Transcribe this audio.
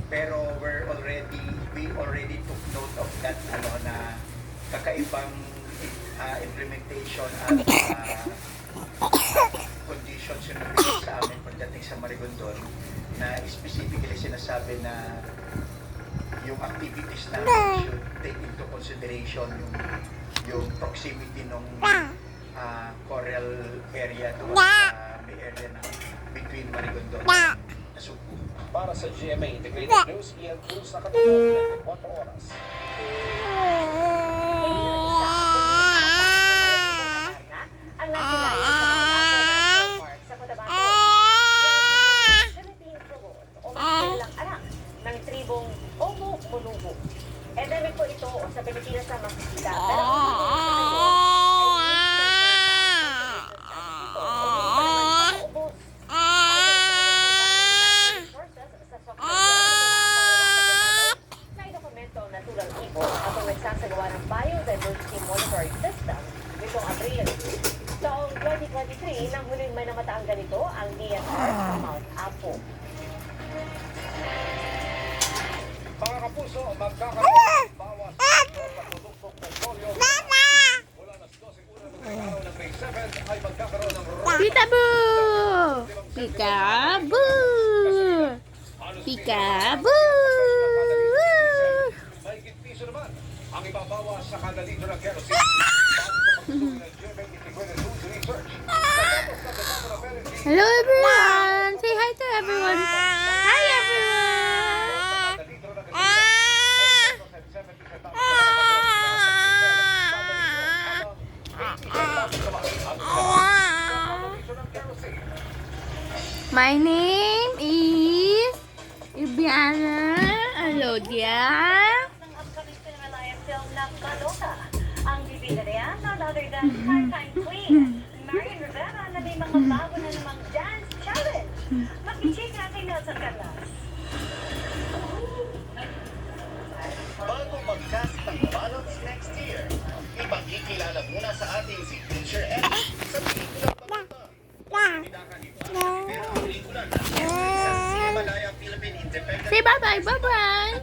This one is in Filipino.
Pero we already took note of that na kakaibang implementation at conditions yung nabigay sa amin pagdating sa Marigondon na specifically sinasabi na yung activities namin should take into consideration yung proximity ng coral area doon sa may area na between Marigondon at Subo. Para sa GMA Integrated News, Ian Cruz na katulong 24 oras. Ang nagsilayan sa mga National Park sa Cotabato. Philippine Tribon o mas kilalang anak ng tribong Omo Munubo. Endemic po ito o sa Pilipinas na makikita. Pero nagsasagawa ng biodiversity monitoring system nitong Abril. Taong 2023, nang huling may namataang ganito ang DNR sa Mount Apo. Mga kapuso, magkakaroon bawas sa produktong petrolyo. Mula nas 12 una ng araw ng May 7 ay magkakaroon ng Peekaboo! Peekaboo! Peekaboo! Mahigit piso naman ang ibabawas sa kada litro ng kerosene. Bago sa pagtuloy ng GMA Integrated News Research. Natapos na Department of Energy. Hello everyone! Say hi to everyone! Hi everyone! Kada litro ng kerosene, 70 centavos ng kerosene. My name is Ibiana Alodia. Ang upcoming Cinemalayang film na Balota. Ang bibida niya, none other than part-time queen, Marian Rivera, na may mga bago na namang dance challenge. Mag-check natin Nelson Carlos. Bago mag-cast ng ballots next year, ipagkikilala muna sa ating si Teacher Ed sa pelikulang Balota. Pinakan ni Marian Rivera ang pelikula na sa Cinemalaya Philippine Independent. Say bye-bye! Bye-bye!